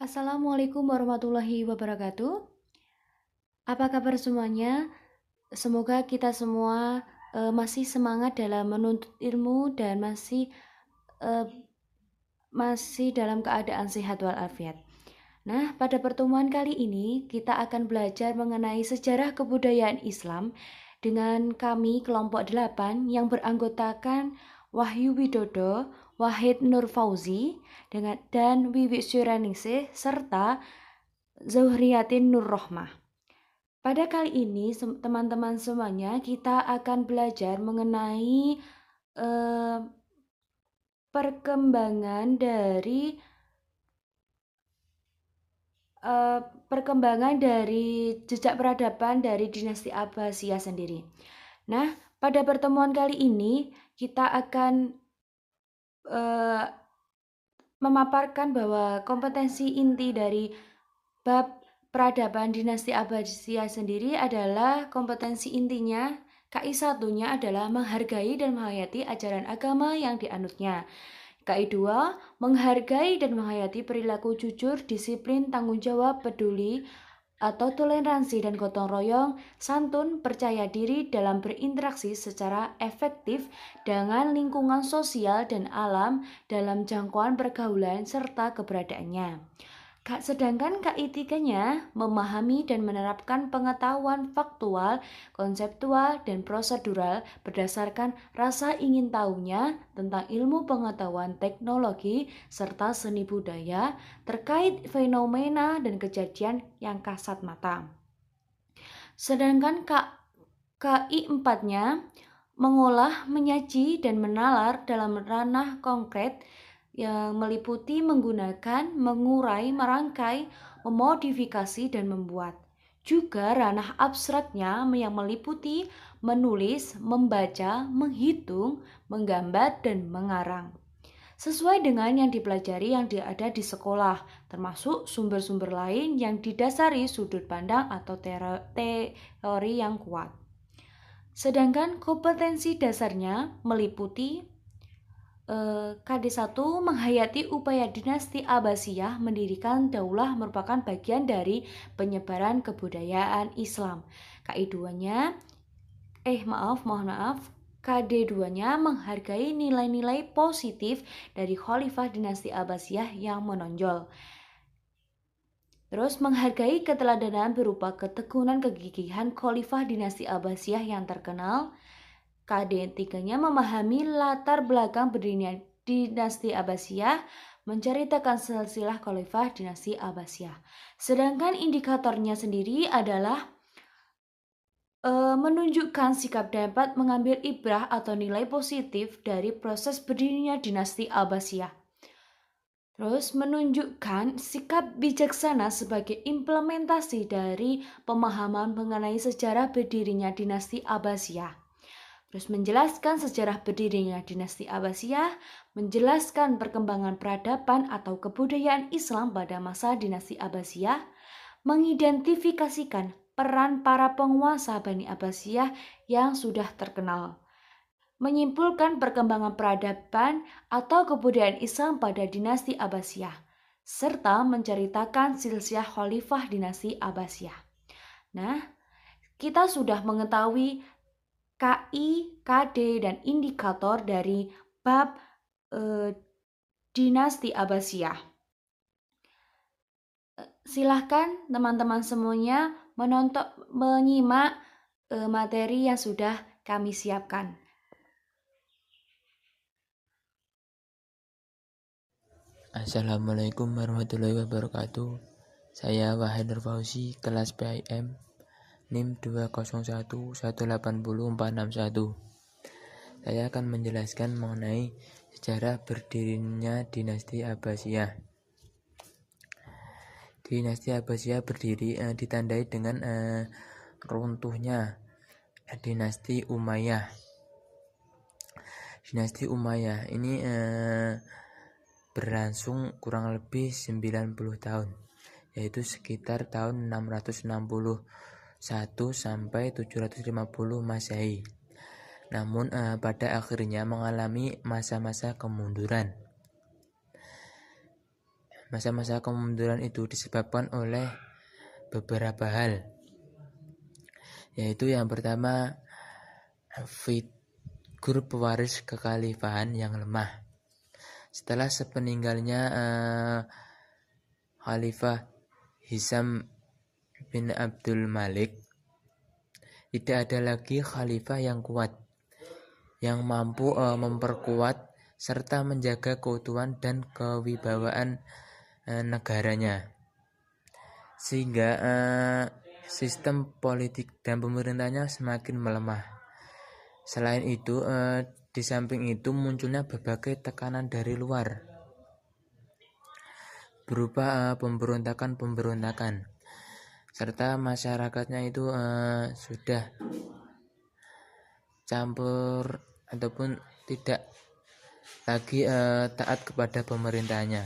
Assalamualaikum warahmatullahi wabarakatuh. Apa kabar semuanya? Semoga kita semua masih semangat dalam menuntut ilmu dan eh, masih dalam keadaan sehat walafiat. Nah, pada pertemuan kali ini kita akan belajar mengenai sejarah kebudayaan Islam dengan kami kelompok 8 yang beranggotakan Wahyu Widodo, Wahid Nur Fauzi, dan Wiwi Syuraningsih serta Zuhriyatin Nur Rohmah. Pada kali ini, teman-teman semuanya, kita akan belajar mengenai eh, perkembangan dari eh, perkembangan dari jejak peradaban dari dinasti Abbasiyah sendiri. Nah, pada pertemuan kali ini kita akan eh, memaparkan bahwa kompetensi inti dari bab peradaban dinasti Abbasiyah sendiri adalah kompetensi intinya. KI satunya adalah menghargai dan menghayati ajaran agama yang dianutnya. KI 2, menghargai dan menghayati perilaku jujur, disiplin, tanggung jawab, peduli, atau toleransi dan gotong royong, santun, percaya diri dalam berinteraksi secara efektif dengan lingkungan sosial dan alam dalam jangkauan pergaulan serta keberadaannya. Sedangkan KI 3-nya memahami dan menerapkan pengetahuan faktual, konseptual, dan prosedural berdasarkan rasa ingin tahunya tentang ilmu pengetahuan teknologi serta seni budaya terkait fenomena dan kejadian yang kasat mata. Sedangkan KI 4-nya mengolah, menyaji, dan menalar dalam ranah konkret yang meliputi menggunakan, mengurai, merangkai, memodifikasi, dan membuat. Juga ranah abstraknya yang meliputi menulis, membaca, menghitung, menggambar, dan mengarang. Sesuai dengan yang dipelajari yang ada di sekolah, termasuk sumber-sumber lain yang didasari sudut pandang atau teori yang kuat. Sedangkan kompetensi dasarnya meliputi KD1 menghayati upaya dinasti Abbasiyah mendirikan daulah merupakan bagian dari penyebaran kebudayaan Islam. KI2-nya mohon maaf, KD2-nya menghargai nilai-nilai positif dari khalifah dinasti Abbasiyah yang menonjol. Terus menghargai keteladanan berupa ketekunan kegigihan khalifah dinasti Abbasiyah yang terkenal. KD3-nya memahami latar belakang berdirinya dinasti Abbasiyah, menceritakan silsilah khalifah dinasti Abbasiyah. Sedangkan indikatornya sendiri adalah menunjukkan sikap dapat mengambil ibrah atau nilai positif dari proses berdirinya dinasti Abbasiyah. Terus menunjukkan sikap bijaksana sebagai implementasi dari pemahaman mengenai sejarah berdirinya dinasti Abbasiyah. Terus menjelaskan sejarah berdirinya dinasti Abbasiyah, menjelaskan perkembangan peradaban atau kebudayaan Islam pada masa dinasti Abbasiyah, mengidentifikasikan peran para penguasa Bani Abbasiyah yang sudah terkenal, menyimpulkan perkembangan peradaban atau kebudayaan Islam pada dinasti Abbasiyah, serta menceritakan silsilah khalifah dinasti Abbasiyah. Nah, kita sudah mengetahui KI, KD, dan indikator dari bab dinasti Abbasiyah. Silahkan teman-teman semuanya menyimak materi yang sudah kami siapkan. Assalamualaikum warahmatullahi wabarakatuh. Saya Wahid Nur Fauzi, kelas PIM, NIM 201180461. Saya akan menjelaskan mengenai sejarah berdirinya dinasti Abbasiyah. Dinasti Abbasiyah berdiri ditandai dengan runtuhnya dinasti Umayyah. Dinasti Umayyah ini berlangsung kurang lebih 90 tahun, yaitu sekitar tahun 661 sampai 750 Masehi. Namun pada akhirnya mengalami masa-masa kemunduran. Masa-masa kemunduran itu disebabkan oleh beberapa hal, yaitu yang pertama, figur pewaris kekhalifahan yang lemah. Setelah sepeninggalnya Khalifah Hisam bin Abdul Malik, tidak ada lagi khalifah yang kuat, yang mampu memperkuat serta menjaga keutuhan dan kewibawaan negaranya, sehingga sistem politik dan pemerintahnya semakin melemah. Selain itu, di samping itu munculnya berbagai tekanan dari luar berupa pemberontakan, serta masyarakatnya itu sudah campur ataupun tidak lagi taat kepada pemerintahnya.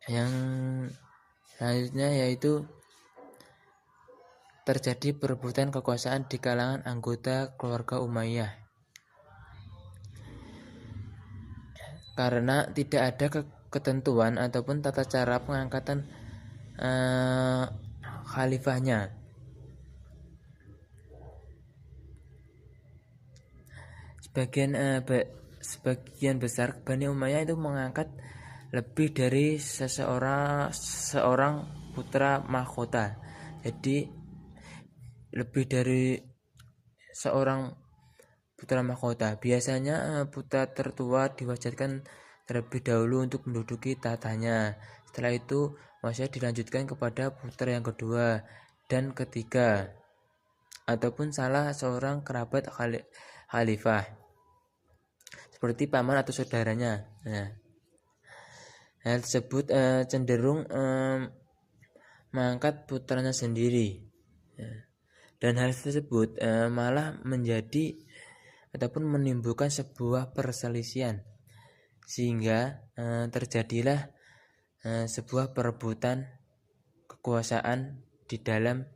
Yang selanjutnya yaitu terjadi perebutan kekuasaan di kalangan anggota keluarga Umayyah, karena tidak ada ketentuan ataupun tata cara pengangkatan khalifahnya. Sebagian besar Bani Umayyah itu mengangkat lebih dari seorang putra mahkota. Jadi lebih dari seorang putra mahkota. Biasanya putra tertua diwajibkan terlebih dahulu untuk menduduki tatanya. Setelah itu wasiat dilanjutkan kepada putra yang kedua dan ketiga, ataupun salah seorang kerabat khalifah, seperti paman atau saudaranya. Hal tersebut cenderung mengangkat putranya sendiri, dan hal tersebut malah menjadi ataupun menimbulkan sebuah perselisihan, sehingga terjadilah sebuah perebutan kekuasaan di dalam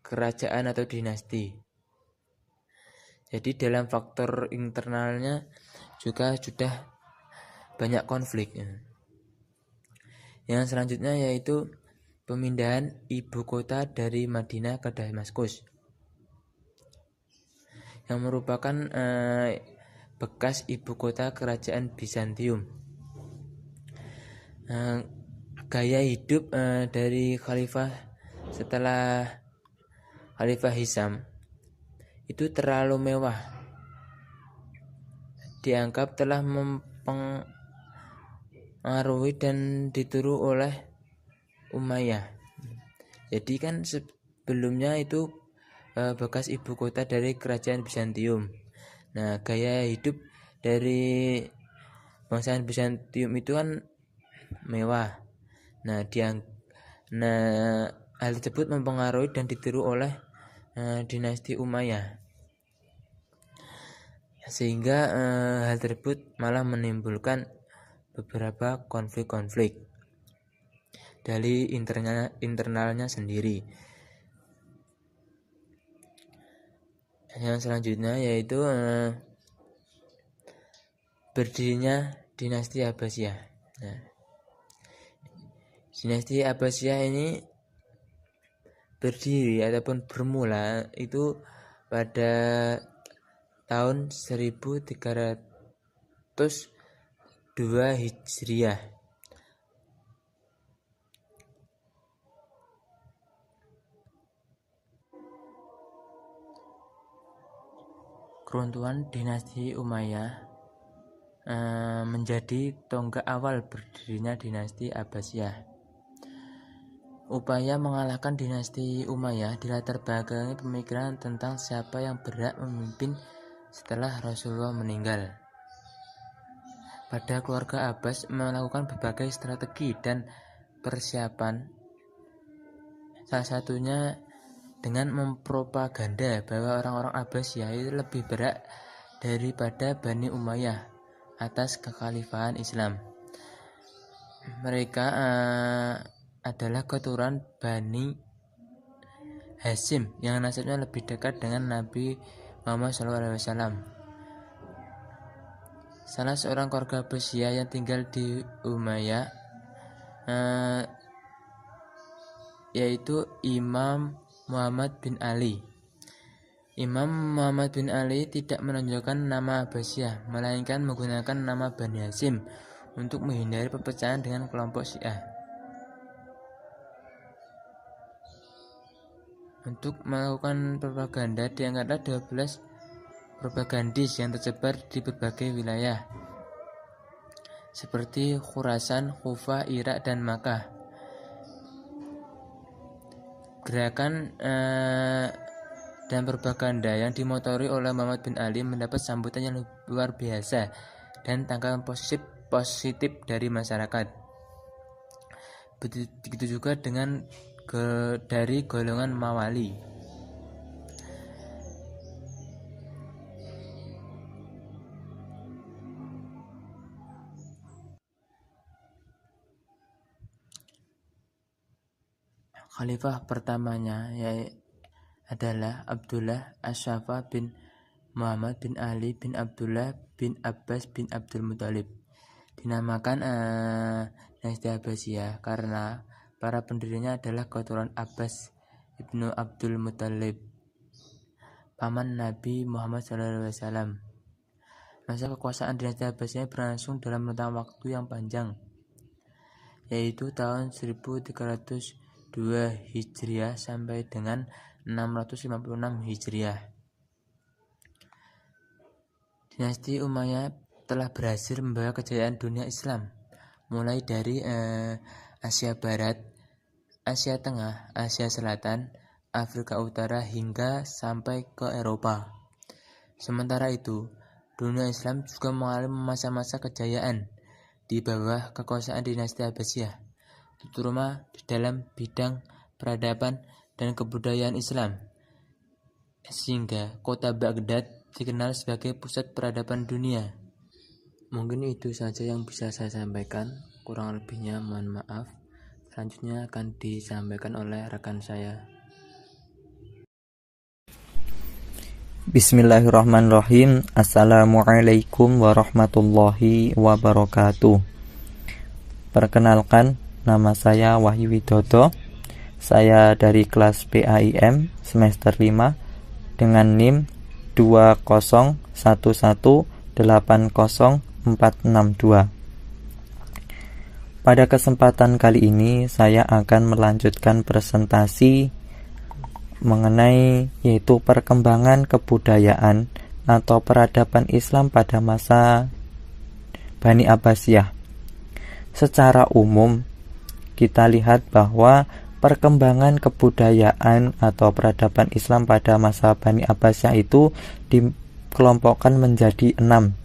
kerajaan atau dinasti. Jadi dalam faktor internalnya juga sudah banyak konflik. Yang selanjutnya yaitu pemindahan ibu kota dari Madinah ke Damaskus, yang merupakan bekas ibu kota kerajaan Bizantium. Gaya hidup dari khalifah setelah Khalifah Hisam itu terlalu mewah, dianggap telah mempengaruhi dan ditiru oleh Umayyah. Jadi kan sebelumnya itu bekas ibu kota dari kerajaan Bizantium. Nah, gaya hidup dari bangsaan Bizantium itu kan mewah. Nah, hal tersebut mempengaruhi dan ditiru oleh dinasti Umayyah, sehingga hal tersebut malah menimbulkan beberapa konflik-konflik dari internalnya sendiri. Yang selanjutnya yaitu berdirinya dinasti Abbasiyah. Dinasti Abbasiyah ini berdiri ataupun bermula itu pada tahun 1302 Hijriah. Keruntuhan dinasti Umayyah menjadi tonggak awal berdirinya dinasti Abbasiyah. Upaya mengalahkan dinasti Umayyah dilatar belakangi pemikiran tentang siapa yang berhak memimpin setelah Rasulullah meninggal. Pada keluarga Abbas melakukan berbagai strategi dan persiapan, salah satunya dengan mempropaganda bahwa orang-orang Abbasiyah itu lebih berhak daripada Bani Umayyah atas kekhalifahan Islam. Mereka adalah keturunan Bani Hashim yang nasabnya lebih dekat dengan Nabi Muhammad SAW. salah seorang keluarga Abbasiyah yang tinggal di Umayyah, yaitu Imam Muhammad bin Ali. Imam Muhammad bin Ali tidak menunjukkan nama Abbasiyah, melainkan menggunakan nama Bani Hashim untuk menghindari perpecahan dengan kelompok Syiah. Untuk melakukan propaganda, diangkatlah 12 propagandis yang tersebar di berbagai wilayah, seperti Khurasan, Kufah, Irak, dan Makkah. Gerakan dan propaganda yang dimotori oleh Muhammad bin Ali mendapat sambutan yang luar biasa dan tanggapan positif dari masyarakat. Begitu juga dengan dari golongan Mawali. Khalifah pertamanya adalah Abdullah Asy-Syafa bin Muhammad bin Ali bin Abdullah bin Abbas bin Abdul Muthalib. Dinamakan dinasti Abbasiyah karena para pendirinya adalah keturunan Abbas ibnu Abdul Muthalib, paman Nabi Muhammad SAW. Masa kekuasaan dinasti Abbasiyah berlangsung dalam rentang waktu yang panjang, yaitu tahun 1302 Hijriah sampai dengan 656 Hijriah. Dinasti Umayyah telah berhasil membawa kejayaan dunia Islam, mulai dari Asia Barat, Asia Tengah, Asia Selatan, Afrika Utara hingga sampai ke Eropa. Sementara itu, dunia Islam juga mengalami masa-masa kejayaan di bawah kekuasaan dinasti Abbasiyah, terutama di dalam bidang peradaban dan kebudayaan Islam, sehingga kota Baghdad dikenal sebagai pusat peradaban dunia. Mungkin itu saja yang bisa saya sampaikan, kurang lebihnya mohon maaf. Selanjutnya akan disampaikan oleh rekan saya. Bismillahirrahmanirrahim. Assalamualaikum warahmatullahi wabarakatuh. Perkenalkan, nama saya Wahyu Widodo. Saya dari kelas PAIM semester 5 dengan NIM 201180462. Pada kesempatan kali ini saya akan melanjutkan presentasi mengenai yaitu perkembangan kebudayaan atau peradaban Islam pada masa Bani Abbasiyah. Secara umum kita lihat bahwa perkembangan kebudayaan atau peradaban Islam pada masa Bani Abbasiyah itu dikelompokkan menjadi 6.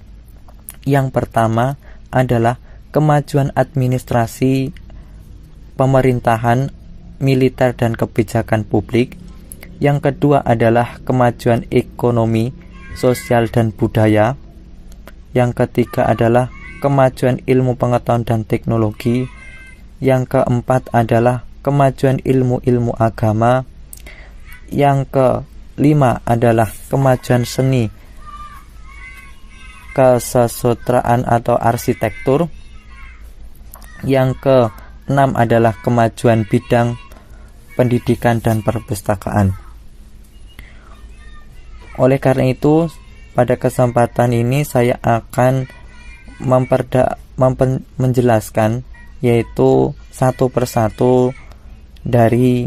Yang pertama adalah kemajuan administrasi, pemerintahan, militer dan kebijakan publik. Yang kedua adalah kemajuan ekonomi, sosial dan budaya. Yang ketiga adalah kemajuan ilmu pengetahuan dan teknologi. Yang keempat adalah kemajuan ilmu-ilmu agama. Yang kelima adalah kemajuan seni, kesusastraan atau arsitektur. Yang keenam adalah kemajuan bidang pendidikan dan perpustakaan. Oleh karena itu, pada kesempatan ini saya akan menjelaskan yaitu satu persatu dari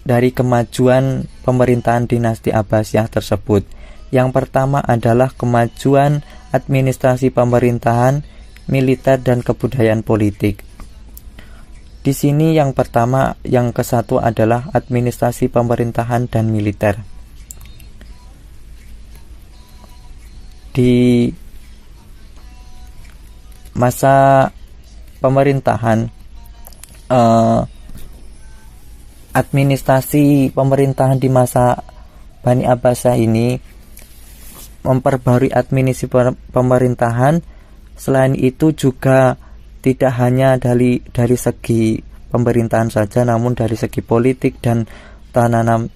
kemajuan pemerintahan dinasti Abbasiyah tersebut. Yang pertama adalah kemajuan administrasi pemerintahan, militer dan kebudayaan politik. Di sini yang pertama, yang ke-1 adalah administrasi pemerintahan dan militer. Di masa pemerintahan, administrasi pemerintahan di masa Bani Abbasiyah ini memperbarui administrasi pemerintahan. Selain itu juga tidak hanya dari segi pemerintahan saja, namun dari segi politik dan tatanan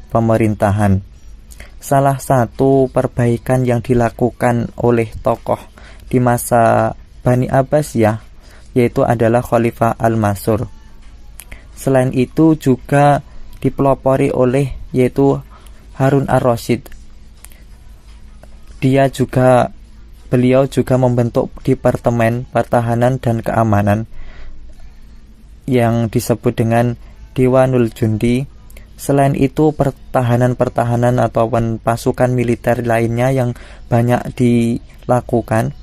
pemerintahan. salah satu perbaikan yang dilakukan oleh tokoh di masa Bani Abbasiyah yaitu adalah Khalifah Al-Mansur. Selain itu juga dipelopori oleh yaitu Harun Ar-Rasyid. Beliau juga membentuk Departemen Pertahanan dan Keamanan yang disebut dengan Dewanul Jundi. Selain itu pertahanan atau pasukan militer lainnya yang banyak dilakukan.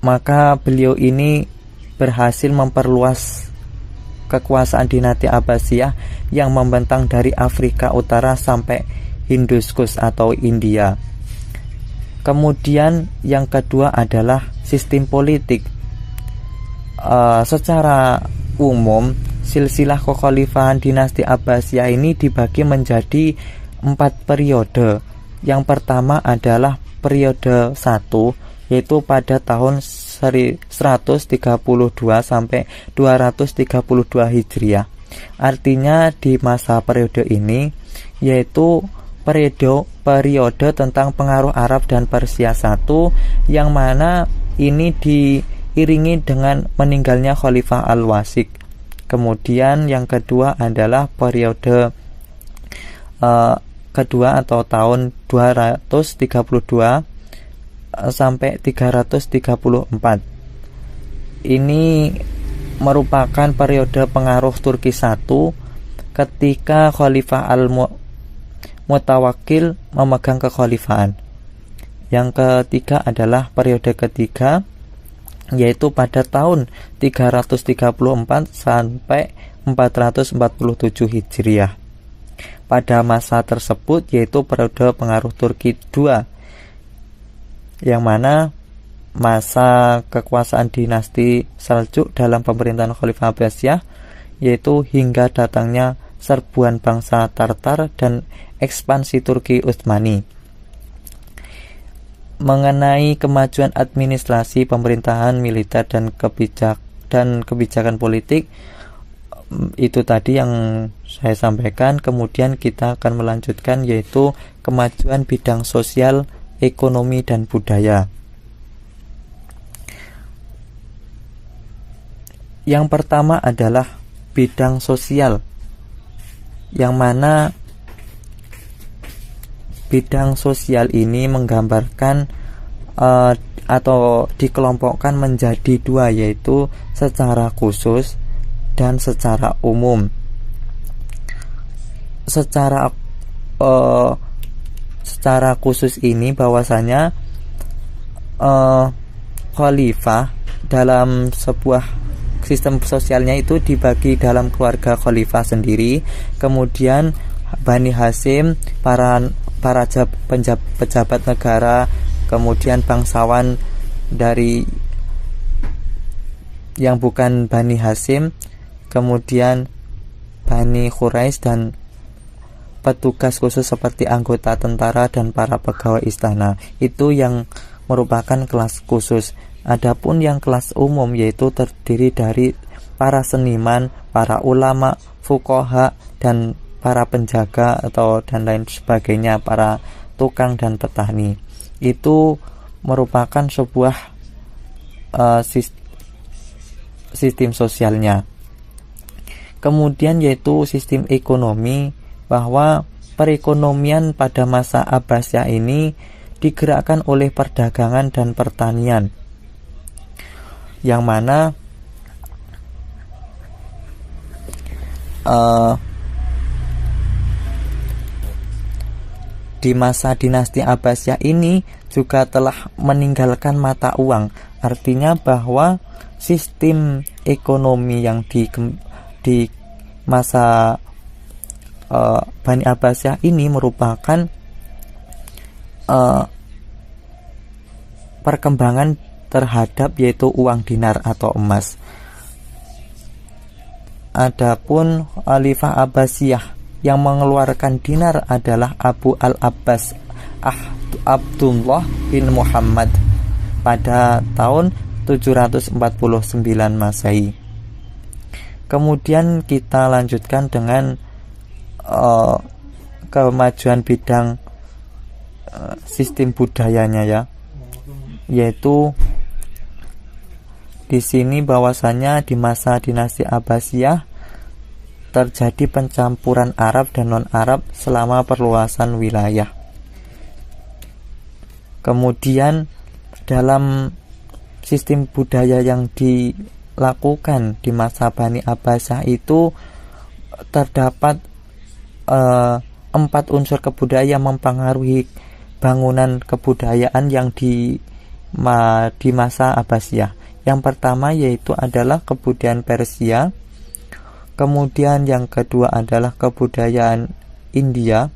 Maka beliau ini berhasil memperluas kekuasaan dinasti Abbasiyah yang membentang dari Afrika Utara sampai Hinduskus atau India. Kemudian yang kedua adalah sistem politik. Secara umum silsilah kekhalifahan dinasti Abbasiyah ini dibagi menjadi 4 periode. Yang pertama adalah periode 1, yaitu pada tahun 132 sampai 232 Hijriah. Artinya di masa periode ini yaitu periode tentang pengaruh Arab dan Persia 1, yang mana ini diiringi dengan meninggalnya Khalifah Al-Wasik. Kemudian yang kedua adalah periode kedua atau tahun 232 sampai 334. Ini merupakan periode pengaruh Turki 1 ketika Khalifah Al-Mutawakkil memegang kekhalifahan. Yang ketiga adalah periode ketiga, yaitu pada tahun 334 sampai 447 Hijriah. Pada masa tersebut yaitu periode pengaruh Turki 2, yang mana masa kekuasaan dinasti Seljuk dalam pemerintahan Khalifah Abbasiyah, yaitu hingga datangnya serbuan bangsa Tartar dan ekspansi Turki Utsmani. Mengenai kemajuan administrasi, pemerintahan, militer, dan kebijakan politik, itu tadi yang saya sampaikan. Kemudian kita akan melanjutkan yaitu kemajuan bidang sosial, ekonomi, dan budaya. Yang pertama adalah bidang sosial, yang mana bidang sosial ini menggambarkan atau dikelompokkan menjadi 2, yaitu secara khusus dan secara umum. Secara khusus ini bahwasanya khalifah dalam sebuah sistem sosialnya itu dibagi dalam keluarga khalifah sendiri, kemudian Bani Hasyim, para pejabat negara, kemudian bangsawan dari yang bukan Bani Hasyim, kemudian Bani Quraisy, dan petugas khusus seperti anggota tentara dan para pegawai istana. Itu yang merupakan kelas khusus. Adapun yang kelas umum yaitu terdiri dari para seniman, para ulama, fuqaha, dan para penjaga dan lain sebagainya, para tukang dan petani. Itu merupakan sebuah sistem sosialnya. Kemudian yaitu sistem ekonomi, bahwa perekonomian pada masa Abbasiyah ini digerakkan oleh perdagangan dan pertanian, yang mana di masa dinasti Abbasiyah ini juga telah meninggalkan mata uang. Artinya bahwa sistem ekonomi yang di masa Bani Abbasiyah ini merupakan perkembangan terhadap yaitu uang dinar atau emas. Adapun Khalifah Abbasiyah yang mengeluarkan dinar adalah Abu al-Abbas Abdullah bin Muhammad pada tahun 749 Masehi. Kemudian kita lanjutkan dengan kemajuan bidang sistem budayanya ya, yaitu di sini bahwasanya di masa dinasti Abbasiyah terjadi pencampuran Arab dan non-Arab selama perluasan wilayah. Kemudian dalam sistem budaya yang dilakukan di masa Bani Abbasiyah itu terdapat 4 unsur kebudayaan yang mempengaruhi bangunan kebudayaan yang di masa Abbasiyah. Yang pertama yaitu adalah kebudayaan Persia, kemudian yang kedua adalah kebudayaan India,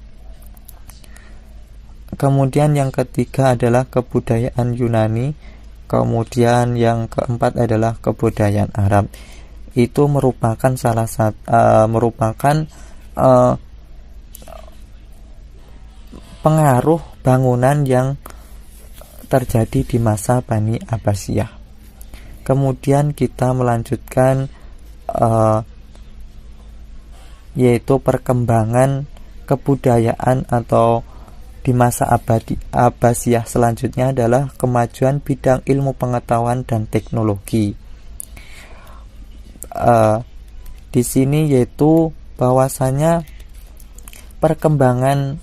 kemudian yang ketiga adalah kebudayaan Yunani, kemudian yang keempat adalah kebudayaan Arab. Itu merupakan pengaruh bangunan yang terjadi di masa Bani Abbasiyah. Kemudian kita melanjutkan yaitu perkembangan kebudayaan atau di masa Abbasiyah selanjutnya adalah kemajuan bidang ilmu pengetahuan dan teknologi. Di sini yaitu bahwasanya perkembangan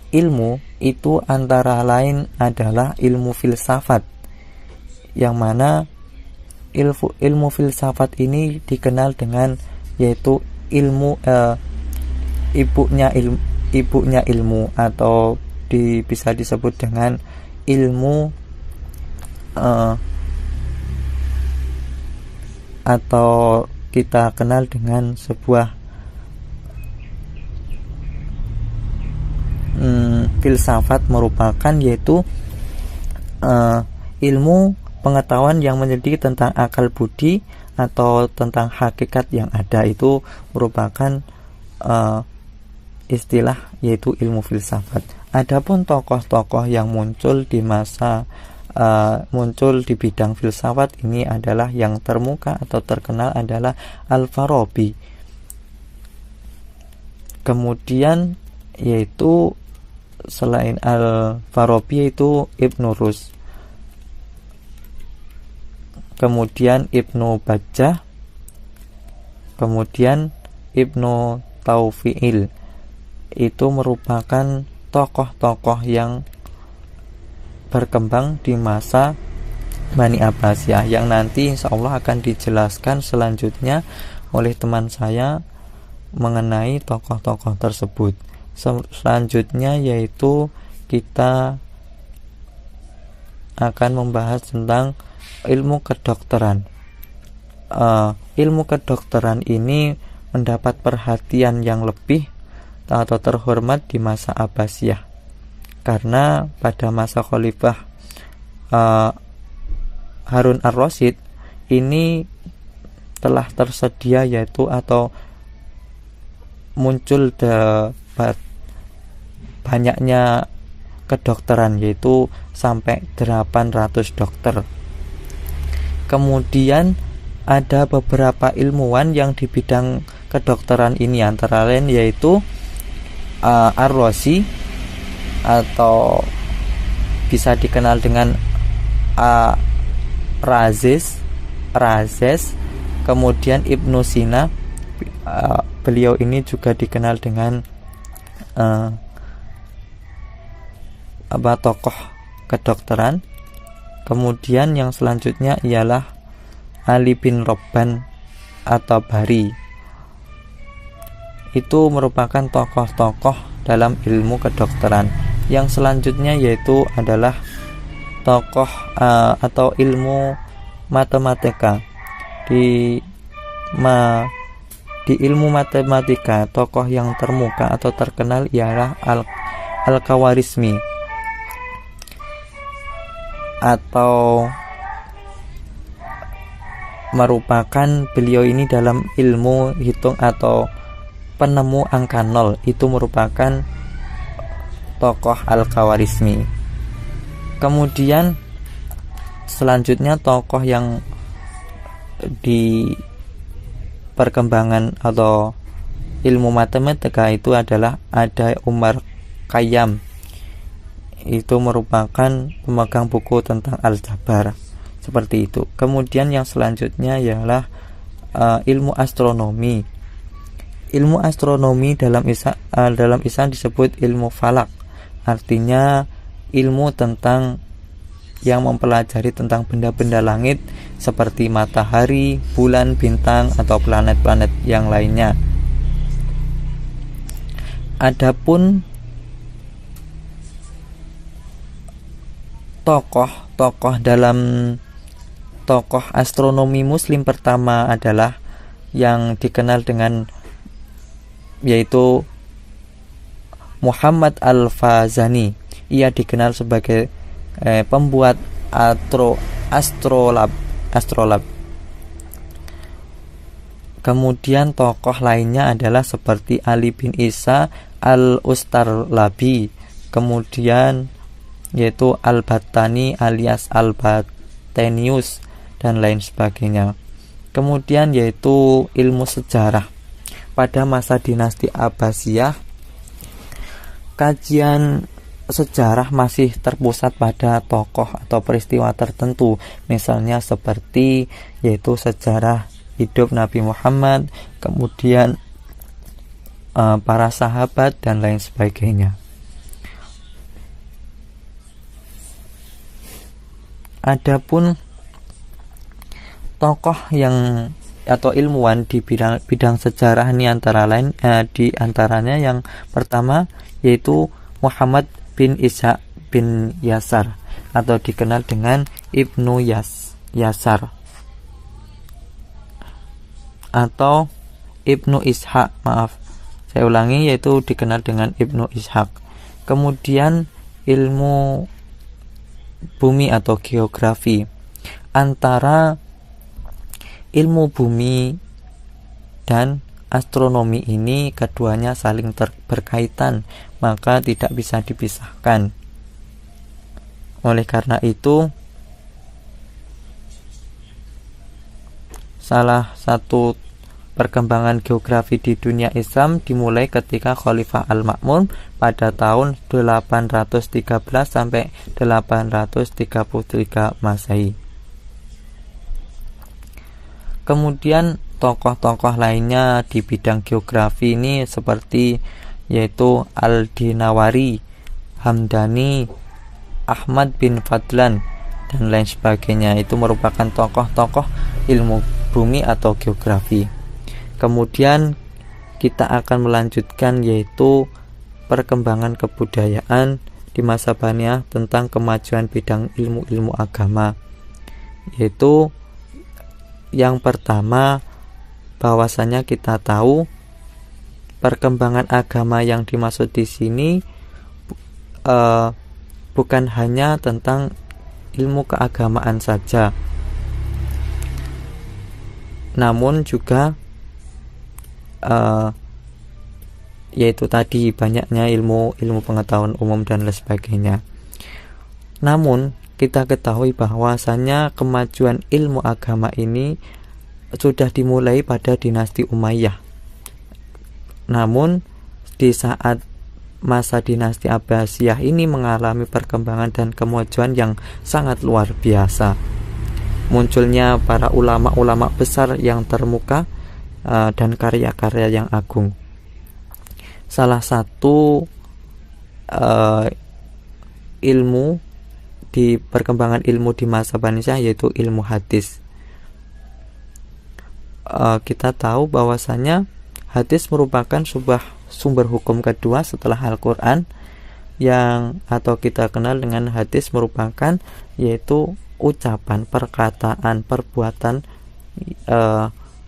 ilmu itu antara lain adalah ilmu filsafat, yang mana ilmu filsafat ini dikenal dengan yaitu ilmu ibunya ilmu, atau bisa disebut dengan ilmu atau kita kenal dengan sebuah filsafat merupakan yaitu ilmu pengetahuan yang menyelidiki tentang akal budi atau tentang hakikat yang ada. Itu merupakan istilah yaitu ilmu filsafat. Adapun tokoh-tokoh yang muncul di bidang filsafat ini adalah yang termuka atau terkenal adalah Al-Farabi. Kemudian yaitu selain Al-Farabi yaitu Ibnu Rus, kemudian Ibnu Bajjah, kemudian Ibnu Taufi'il. Itu merupakan tokoh-tokoh yang berkembang di masa Bani Abbasiyah yang nanti insya Allah akan dijelaskan selanjutnya oleh teman saya mengenai tokoh-tokoh tersebut. Selanjutnya yaitu kita akan membahas tentang ilmu kedokteran. Ilmu kedokteran ini mendapat perhatian yang lebih atau terhormat di masa Abbasiyah, karena pada masa Khalifah Harun ar-Rasyid ini telah tersedia yaitu atau muncul banyaknya kedokteran, yaitu sampai 800 dokter. Kemudian ada beberapa ilmuwan yang di bidang kedokteran ini, antara lain yaitu Ar-Razi atau bisa dikenal dengan Razes, kemudian Ibnu Sina. Beliau ini juga dikenal dengan tokoh kedokteran. Kemudian yang selanjutnya ialah Ali bin Robban atau Bari. Itu merupakan tokoh-tokoh dalam ilmu kedokteran. Yang selanjutnya yaitu adalah tokoh atau ilmu matematika. Di ilmu matematika, tokoh yang termuka atau terkenal ialah Al-Khawarizmi, atau merupakan beliau ini dalam ilmu hitung atau penemu angka 0. Itu merupakan tokoh Al-Khawarizmi. Kemudian selanjutnya tokoh yang di perkembangan atau ilmu matematika itu adalah ada Umar Khayyam. Itu merupakan pemegang buku tentang Al-Jabar. Seperti itu. Kemudian yang selanjutnya ialah ilmu astronomi. Ilmu astronomi dalam Islam disebut ilmu falak. Artinya ilmu tentang yang mempelajari tentang benda-benda langit seperti matahari, bulan, bintang, atau planet-planet yang lainnya. Adapun tokoh astronomi muslim pertama adalah yang dikenal dengan yaitu Muhammad Al-Fazani. Ia dikenal sebagai pembuat astrolab. Kemudian tokoh lainnya adalah seperti Ali bin Isa Al-Ustarlabi, kemudian yaitu Al-Battani alias Al-Battanius dan lain sebagainya. Kemudian yaitu ilmu sejarah. Pada masa dinasti Abbasiyah, kajian sejarah masih terpusat pada tokoh atau peristiwa tertentu, misalnya seperti yaitu sejarah hidup Nabi Muhammad, kemudian para sahabat dan lain sebagainya. Adapun tokoh yang atau ilmuwan di bidang sejarah ini antara lain di antaranya yang pertama yaitu Muhammad bin Ishaq bin Yasar atau dikenal dengan Ibnu Yasar atau Ibnu Ishaq, saya ulangi, yaitu dikenal dengan Ibnu Ishaq. Kemudian ilmu bumi atau geografi. Antara ilmu bumi dan astronomi ini keduanya saling berkaitan, maka tidak bisa dipisahkan. Oleh karena itu, salah satu perkembangan geografi di dunia Islam dimulai ketika Khalifah Al-Ma'mun pada tahun 813 sampai 833 Masehi. Kemudian tokoh-tokoh lainnya di bidang geografi ini seperti yaitu Al-Dinawari, Hamdani, Ahmad bin Fadlan dan lain sebagainya. Itu merupakan tokoh-tokoh ilmu bumi atau geografi. Kemudian kita akan melanjutkan yaitu perkembangan kebudayaan di masa Baniyah tentang kemajuan bidang ilmu-ilmu agama. Yaitu yang pertama, bahwasanya kita tahu perkembangan agama yang dimaksud di sini bukan hanya tentang ilmu keagamaan saja, namun juga yaitu tadi banyaknya ilmu pengetahuan umum dan lain sebagainya. Namun kita ketahui bahwasanya kemajuan ilmu agama ini sudah dimulai pada dinasti Umayyah. Namun di saat masa dinasti Abbasiyah ini mengalami perkembangan dan kemajuan yang sangat luar biasa. Munculnya para ulama-ulama besar yang termuka dan karya-karya yang agung. Salah satu ilmu di perkembangan ilmu di masa Baniyah yaitu ilmu hadis. Kita tahu bahwasanya hadis merupakan sebuah sumber hukum kedua setelah Al-Quran, yang atau kita kenal dengan hadis merupakan yaitu ucapan, perkataan, perbuatan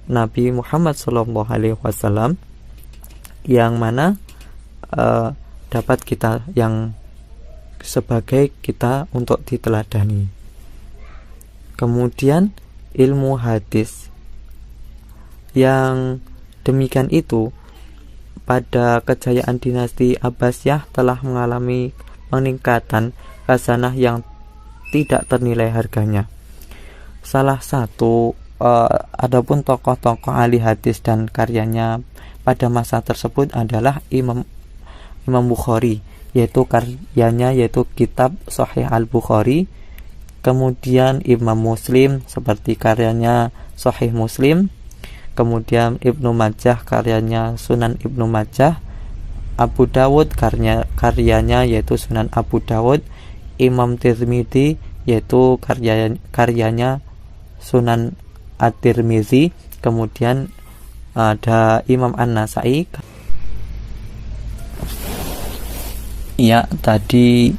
Nabi Muhammad SAW yang mana dapat kita yang sebagai kita untuk diteladani. Kemudian ilmu hadis yang demikian itu pada kejayaan dinasti Abbasiyah telah mengalami peningkatan khazanah yang tidak ternilai harganya. Salah satu adapun tokoh-tokoh ahli hadis dan karyanya pada masa tersebut adalah Imam Bukhari yaitu karyanya yaitu kitab Sahih Al-Bukhari. Kemudian Imam Muslim seperti karyanya Sahih Muslim. Kemudian Ibnu Majah karyanya Sunan Ibnu Majah. Abu Dawud karyanya yaitu Sunan Abu Dawud. Imam Tirmidzi yaitu karyanya Sunan At-Tirmidzi. Kemudian ada Imam An-Nasai. Ya, tadi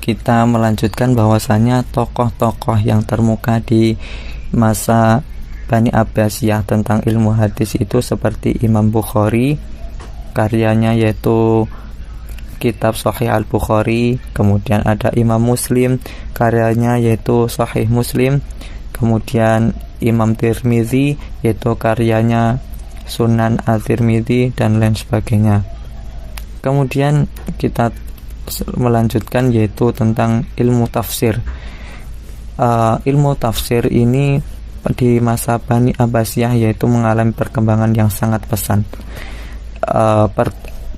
kita melanjutkan bahwasanya tokoh-tokoh yang termuka di masa Bani Abbasiyah tentang ilmu hadis itu seperti Imam Bukhari, karyanya yaitu kitab Sahih Al-Bukhari. Kemudian ada Imam Muslim, karyanya yaitu Sahih Muslim. Kemudian Imam Tirmidzi yaitu karyanya Sunan At-Tirmidzi dan lain sebagainya. Kemudian kita melanjutkan yaitu tentang ilmu tafsir. Ilmu tafsir ini di masa Bani Abbasiyah yaitu mengalami perkembangan yang sangat pesat.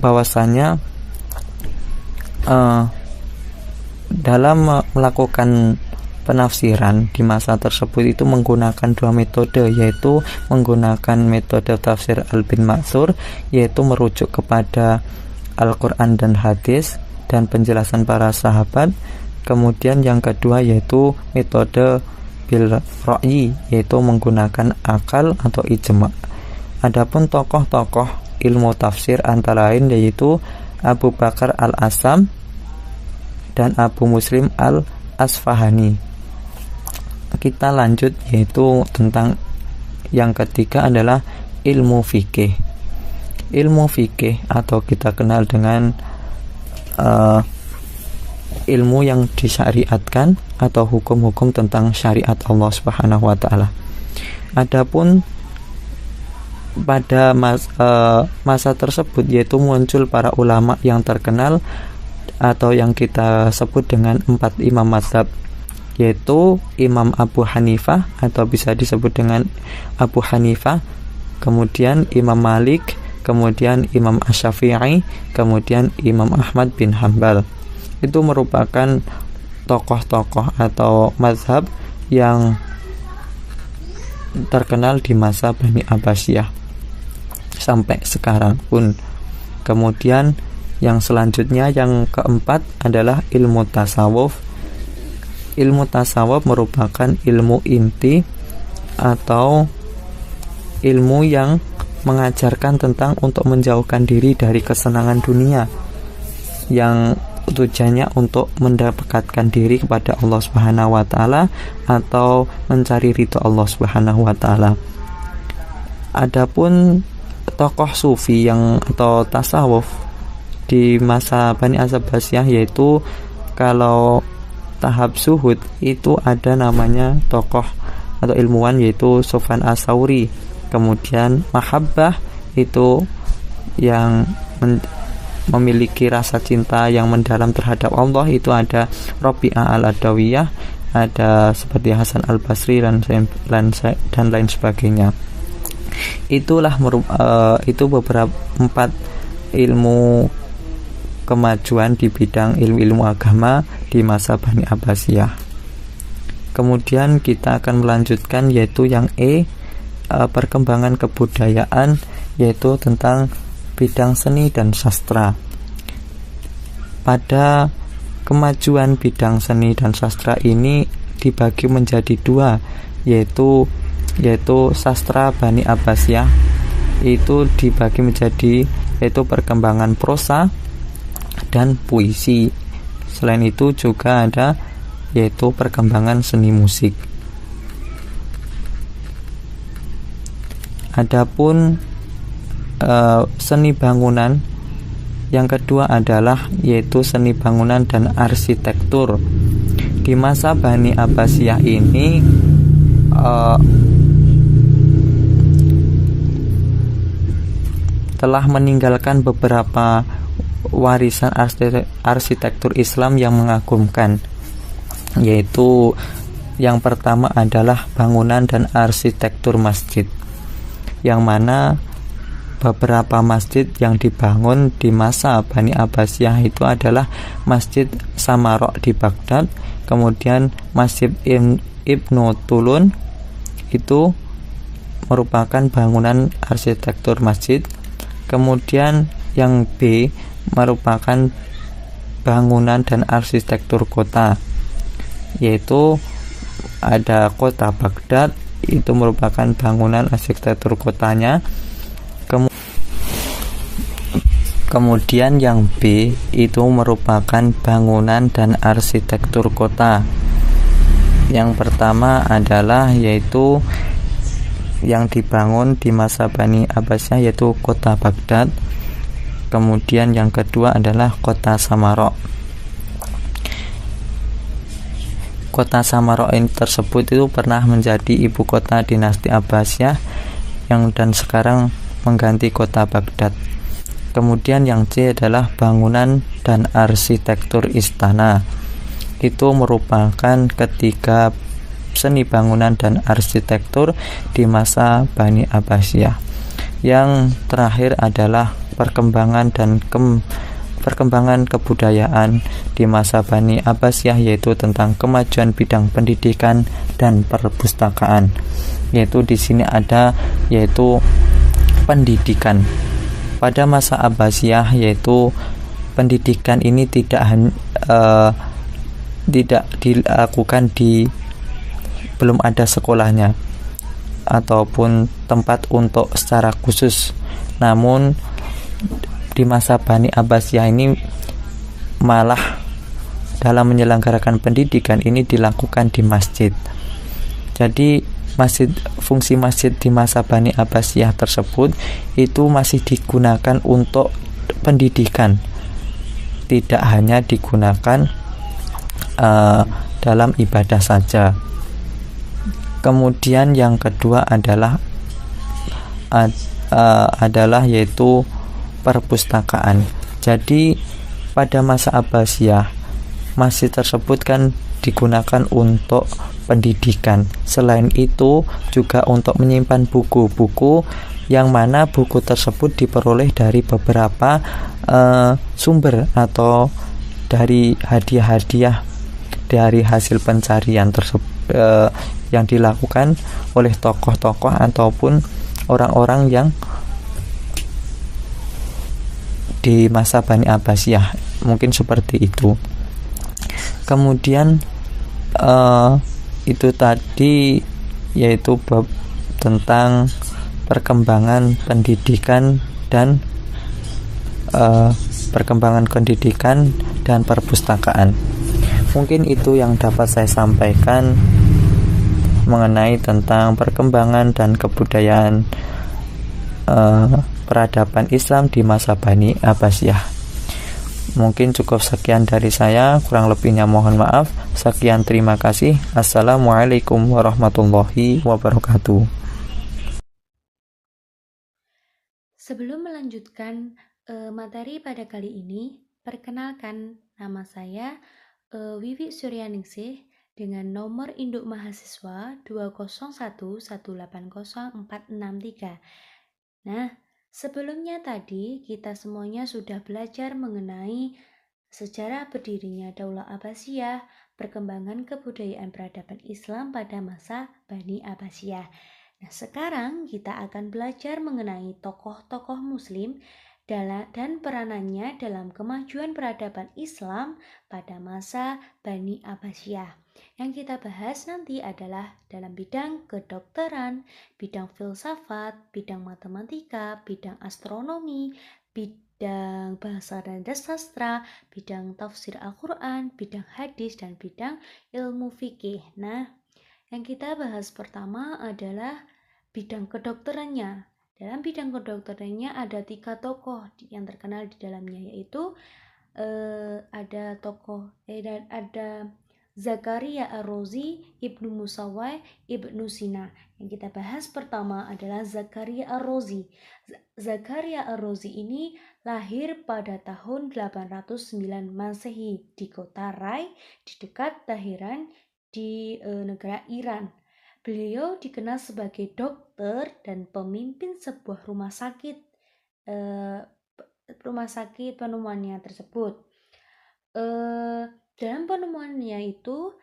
Bahwasanya dalam melakukan penafsiran di masa tersebut itu menggunakan dua metode, yaitu menggunakan metode tafsir Al-Bin Matsur, yaitu merujuk kepada Al-Quran dan hadis dan penjelasan para sahabat. Kemudian yang kedua yaitu metode bil ra'yi, yaitu menggunakan akal atau ijma'. Adapun tokoh-tokoh ilmu tafsir antara lain yaitu Abu Bakar Al-Asam dan Abu Muslim Al-Asfahani. Kita lanjut yaitu tentang yang ketiga adalah ilmu fikih. Ilmu fikih atau kita kenal dengan ilmu yang disyariatkan atau hukum-hukum tentang syariat Allah Subhanahu wa taala. Adapun pada masa tersebut yaitu muncul para ulama yang terkenal atau yang kita sebut dengan 4 imam mazhab, yaitu Imam Abu Hanifah atau bisa disebut dengan Abu Hanifah, kemudian Imam Malik, kemudian Imam Asy-Syafi'i, kemudian Imam Ahmad bin Hambal. Itu merupakan tokoh-tokoh atau mazhab yang terkenal di masa Bani Abbasiyah sampai sekarang pun. Kemudian yang selanjutnya yang keempat adalah ilmu tasawuf. Ilmu tasawuf merupakan ilmu inti atau ilmu yang mengajarkan tentang untuk menjauhkan diri dari kesenangan dunia yang tujuannya untuk mendekatkan diri kepada Allah Subhanahu wa taala atau mencari ridho Allah Subhanahu wa taala. Adapun tokoh sufi yang atau tasawuf di masa Bani Abbasiyah yaitu kalau tahap zuhud itu ada namanya tokoh atau ilmuwan yaitu Sufyan Ats-Tsauri. Kemudian mahabbah itu yang memiliki rasa cinta yang mendalam terhadap Allah itu ada Rabi'ah Al-Adawiyah, ada seperti Hasan Al-Basri dan lain sebagainya. Itulah itu beberapa 4 ilmu kemajuan di bidang ilmu agama di masa Bani Abbasiyah. Kemudian kita akan melanjutkan yaitu yang perkembangan kebudayaan, yaitu tentang bidang seni dan sastra. Pada kemajuan bidang seni dan sastra ini dibagi menjadi 2, yaitu sastra Bani Abbasiyah itu dibagi menjadi yaitu perkembangan prosa dan puisi. Selain itu juga ada yaitu perkembangan seni musik. Adapun seni bangunan yang kedua adalah yaitu seni bangunan dan arsitektur. Di masa Bani Abbasiyah ini telah meninggalkan beberapa warisan arsitektur Islam yang mengagumkan, yaitu yang pertama adalah bangunan dan arsitektur masjid, yang mana beberapa masjid yang dibangun di masa Bani Abbasiyah itu adalah Masjid Samarok di Baghdad, kemudian Masjid Ibnu Tulun itu merupakan bangunan arsitektur masjid, kemudian yang B merupakan bangunan dan arsitektur kota, yaitu ada kota Baghdad, itu merupakan bangunan arsitektur kotanya. Kemudian yang B itu merupakan bangunan dan arsitektur kota. Yang pertama adalah yaitu yang dibangun di masa Bani Abbasiyah, yaitu kota Baghdad. Kemudian yang kedua adalah kota Samarok. Kota Samarok ini tersebut itu pernah menjadi ibu kota dinasti Abbasiyah dan sekarang mengganti kota Baghdad. Kemudian yang C adalah bangunan dan arsitektur istana. Itu merupakan ketiga seni bangunan dan arsitektur di masa Bani Abbasiyah. Yang terakhir adalah perkembangan kebudayaan di masa Bani Abbasiyah, yaitu tentang kemajuan bidang pendidikan dan perpustakaan. Yaitu di sini ada yaitu pendidikan. Pada masa Abbasiyah, yaitu pendidikan ini tidak dilakukan belum ada sekolahnya ataupun tempat untuk secara khusus. Namun di masa Bani Abbasiyah ini malah dalam menyelenggarakan pendidikan ini dilakukan di masjid. Jadi fungsi masjid di masa Bani Abbasiyah tersebut itu masih digunakan untuk pendidikan, tidak hanya digunakan dalam ibadah saja. Kemudian yang kedua adalah yaitu perpustakaan. Jadi pada masa Abbasiyah masjid tersebut kan digunakan untuk pendidikan. Selain itu juga untuk menyimpan buku-buku, yang mana buku tersebut diperoleh dari beberapa sumber atau dari hadiah-hadiah dari hasil pencarian yang dilakukan oleh tokoh-tokoh ataupun orang-orang yang di masa Bani Abbasiyah, mungkin seperti itu. Kemudian itu tadi yaitu bab tentang perkembangan pendidikan dan perpustakaan. Mungkin itu yang dapat saya sampaikan mengenai tentang perkembangan dan kebudayaan peradaban Islam di masa Bani Abbasiyah. Mungkin cukup sekian dari saya, kurang lebihnya mohon maaf. Sekian, terima kasih. Assalamualaikum warahmatullahi wabarakatuh. Sebelum melanjutkan materi pada kali ini, perkenalkan nama saya Wiwi Suryaningsih dengan nomor induk mahasiswa 201180463. Nah, sebelumnya tadi kita semuanya sudah belajar mengenai sejarah berdirinya Daulah Abbasiyah, perkembangan kebudayaan peradaban Islam pada masa Bani Abbasiyah. Nah, sekarang kita akan belajar mengenai tokoh-tokoh Muslim dan peranannya dalam kemajuan peradaban Islam pada masa Bani Abbasiyah. Yang kita bahas nanti adalah dalam bidang kedokteran, bidang filsafat, bidang matematika, bidang astronomi, bidang bahasa dan sastra, bidang tafsir Al-Quran, bidang hadis, dan bidang ilmu fikih. Nah, yang kita bahas pertama adalah bidang kedokterannya. Dalam bidang kedokterannya ada 3 tokoh yang terkenal di dalamnya, yaitu ada Zakaria Ar-Razi, Ibnu Musawwai, Ibnu Sina. Yang kita bahas pertama adalah Zakaria Ar-Razi. Zakaria Ar-Razi ini lahir pada tahun 809 Masehi di kota Rai di dekat Teheran di negara Iran. Beliau dikenal sebagai dokter dan pemimpin sebuah rumah sakit rumah sakit penemuannya tersebut. Dalam penemuannya itu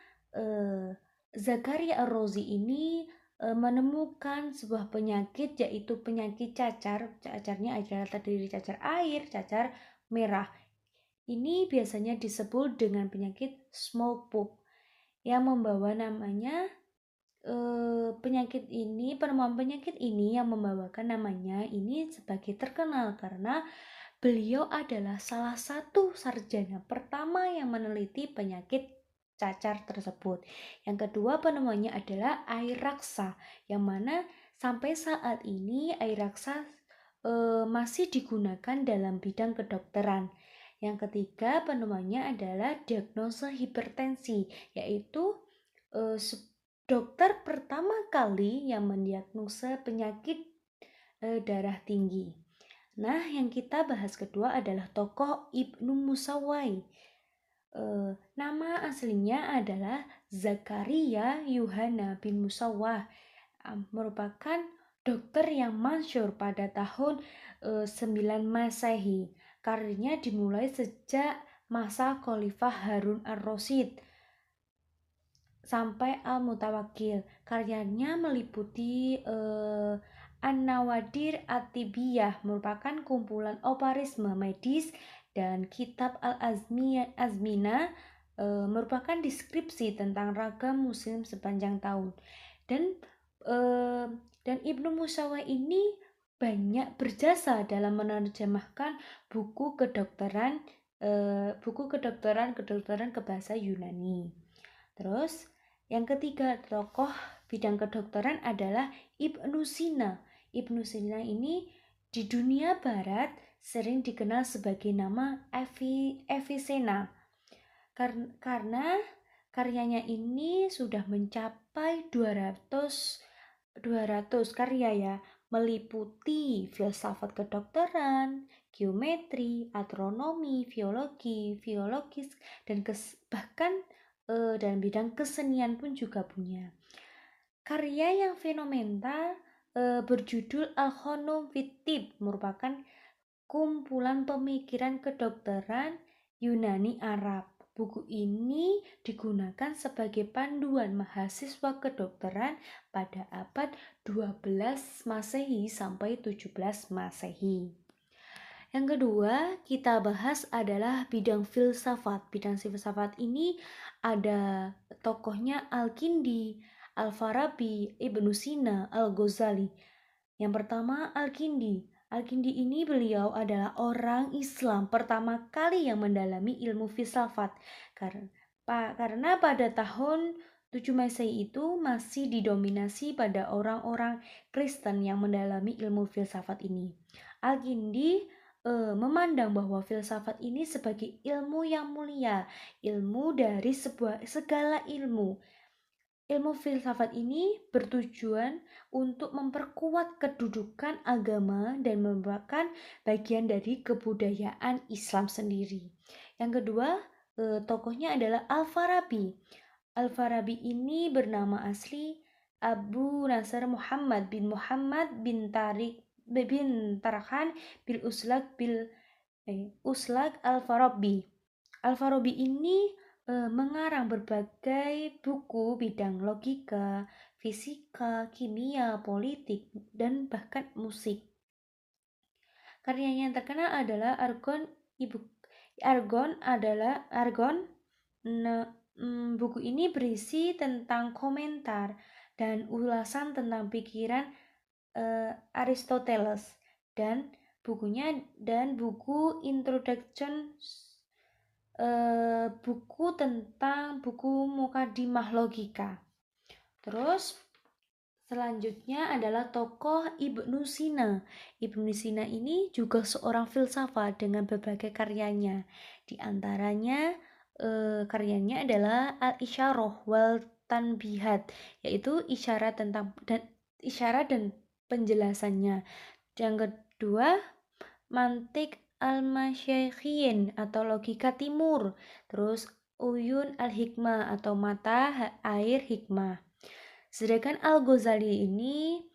Zakaria Ar-Razi ini menemukan sebuah penyakit, yaitu penyakit cacar. Cacarnya adalah terdiri cacar air, cacar merah. Ini biasanya disebut dengan penyakit smallpox yang membawa namanya penemuan penyakit ini yang membawakan namanya ini sebagai terkenal karena beliau adalah salah satu sarjana pertama yang meneliti penyakit cacar tersebut. Yang kedua penemuannya adalah air raksa, yang mana sampai saat ini air raksa masih digunakan dalam bidang kedokteran. Yang ketiga penemuannya adalah diagnosa hipertensi, yaitu dokter pertama kali yang mendiagnosa penyakit darah tinggi. Nah, yang kita bahas kedua adalah tokoh Ibnu Musawwai. Nama aslinya adalah Zakaria Yuhana bin Musawwah, merupakan dokter yang masyhur pada tahun 9 Masehi. Karirnya dimulai sejak masa Khalifah Harun ar-Rasyid sampai Al-Mutawakkil. Karyanya meliputi An-Nawadir At-Tibiyah, merupakan kumpulan operisme medis, dan kitab Al-Azmina merupakan deskripsi tentang ragam muslim sepanjang tahun. Dan Ibnu Musawwah ini banyak berjasa dalam menerjemahkan buku kedokteran ke bahasa Yunani. Terus yang ketiga tokoh bidang kedokteran adalah Ibnu Sina. Ibnu Sina ini di dunia barat sering dikenal sebagai nama Avicenna karena karyanya ini sudah mencapai 200 karya ya, meliputi filsafat kedokteran, geometri, astronomi, biologi, dan bahkan dalam bidang kesenian pun juga punya. Karya yang fenomenal berjudul Al-Khonum fit Tibb merupakan kumpulan pemikiran kedokteran Yunani Arab. Buku ini digunakan sebagai panduan mahasiswa kedokteran pada abad 12 Masehi sampai 17 Masehi. Yang kedua kita bahas adalah bidang filsafat. Bidang filsafat ini ada tokohnya Al-Kindi, Al-Farabi, Ibnu Sina, Al-Ghazali. Yang pertama Al-Kindi. Al-Kindi ini beliau adalah orang Islam pertama kali yang mendalami ilmu filsafat karena pada tahun 7 Masehi itu masih didominasi pada orang-orang Kristen yang mendalami ilmu filsafat ini. Al-Kindi memandang bahwa filsafat ini sebagai ilmu yang mulia, ilmu dari segala ilmu. Ilmu filsafat ini bertujuan untuk memperkuat kedudukan agama dan merupakan bagian dari kebudayaan Islam sendiri. Yang kedua, tokohnya adalah Al-Farabi. Al-Farabi ini bernama asli Abu Nasr Muhammad bin Tarkhan bil Uslak Al-Farabi. Al-Farabi ini mengarang berbagai buku bidang logika, fisika, kimia, politik, dan bahkan musik. Karyanya yang terkenal adalah Argon. Buku ini berisi tentang komentar dan ulasan tentang pikiran Aristoteles dan buku Introduction, buku Mukadimah Logika. Terus selanjutnya adalah tokoh Ibnu Sina. Ibnu Sina ini juga seorang filsafat dengan berbagai karyanya. Di antaranya karyanya adalah Al-Isyarah wal Tanbihat, yaitu isyarat dan penjelasannya. Yang kedua, Mantik al-Masyaikhin atau logika timur. Terus Uyun al-Hikmah atau mata air hikmah. Sedangkan Al-Ghazali ini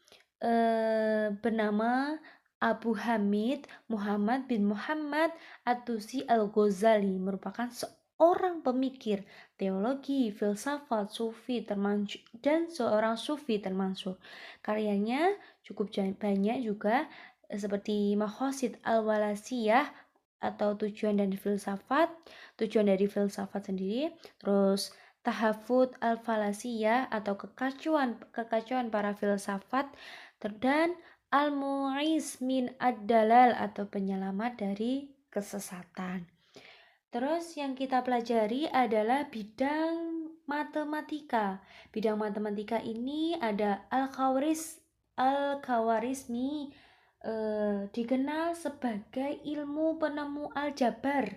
bernama Abu Hamid Muhammad bin Muhammad At-Tusi Al-Ghazali merupakan seorang pemikir teologi, filsafat, sufi termansur dan seorang sufi termansur. Karyanya cukup banyak juga seperti Maqasid Al-Walasiyah atau tujuan dari filsafat sendiri, terus Tahafut Al-Falasiyah atau kekacauan para filsafat, dan Al-Mu'iz min Ad-Dalal atau penyelamat dari kesesatan. Terus yang kita pelajari adalah bidang matematika. Bidang matematika ini ada Al-Khawarizmi, dikenal sebagai ilmu penemu aljabar.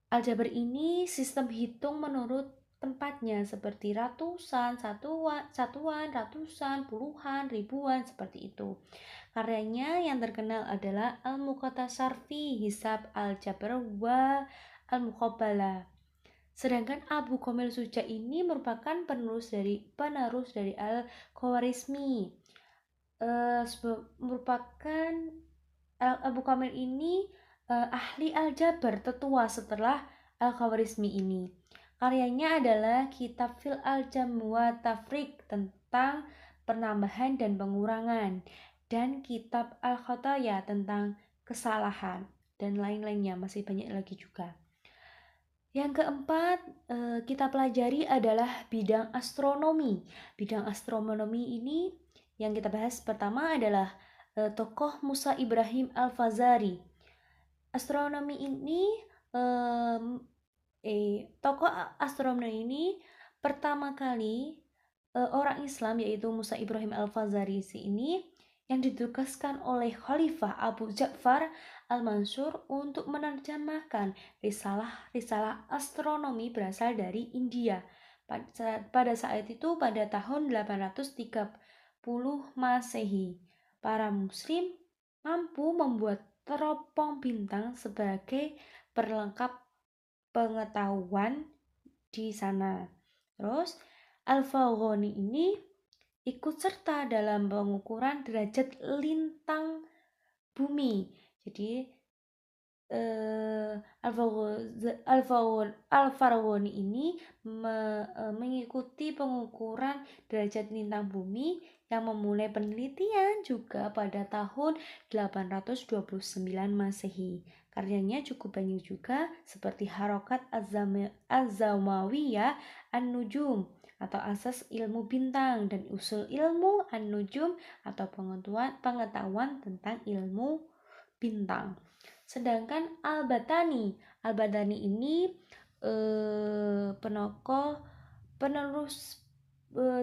Aljabar ini sistem hitung menurut tempatnya seperti ratusan, satuan, ratusan, puluhan, ribuan, seperti itu. Karyanya yang terkenal adalah Al-Mukhtasar fi Hisab Al-Jabr wa Al-Muqabbalah. Sedangkan Abu Kamil Suja ini merupakan penerus dari Al-Khawarizmi. Merupakan Abu Kamil ini ahli aljabar tertua setelah Al-Khawarizmi ini. Karyanya adalah Kitab Fil Aljam wa Tafriq tentang penambahan dan pengurangan, dan Kitab Al-Khataya tentang kesalahan, dan lain-lainnya, masih banyak lagi juga. Yang keempat kita pelajari adalah bidang astronomi. Bidang astronomi ini yang kita bahas pertama adalah tokoh Musa Ibrahim Al-Fazari. Astronomi ini tokoh astronomi ini pertama kali orang Islam yaitu Musa Ibrahim Al-Fazari ini yang ditugaskan oleh Khalifah Abu Ja'far Al-Mansur untuk menerjemahkan risalah astronomi berasal dari India. Pada saat itu pada tahun 830 Masehi, para muslim mampu membuat teropong bintang sebagai perlengkap pengetahuan di sana. Terus Al-Faraghani ini ikut serta dalam pengukuran derajat lintang bumi. Jadi Al-Faraghani ini mengikuti pengukuran derajat lintang bumi yang memulai penelitian juga pada tahun 829 Masehi. Karyanya cukup banyak juga seperti Harokat Az-Zamawiyah An-Nujum atau asas ilmu bintang, dan usul ilmu An-Nujum atau pengetahuan tentang ilmu bintang. Sedangkan Al-Batani ini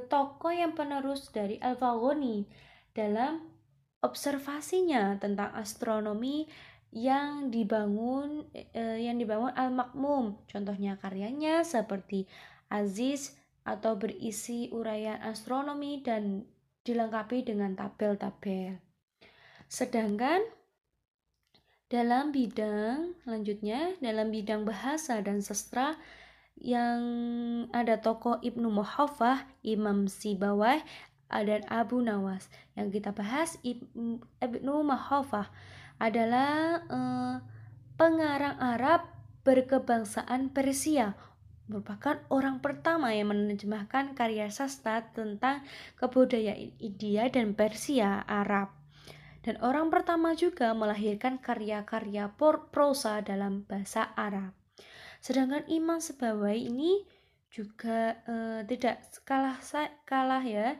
tokoh yang penerus dari Al-Faraghani dalam observasinya tentang astronomi yang dibangun Al-Makmum. Contohnya karyanya seperti Aziz atau berisi uraian astronomi dan dilengkapi dengan tabel-tabel. Sedangkan dalam bidang bahasa dan sastra yang ada tokoh Ibnu Muhaffah, Imam Sibawayh, dan Abu Nawas. Yang kita bahas Ibnu Muhaffah adalah pengarang Arab berkebangsaan Persia, merupakan orang pertama yang menerjemahkan karya sastra tentang kebudayaan India dan Persia Arab, dan orang pertama juga melahirkan karya-karya prosa dalam bahasa Arab. Sedangkan Imam Sibawayh ini juga tidak kalah ya,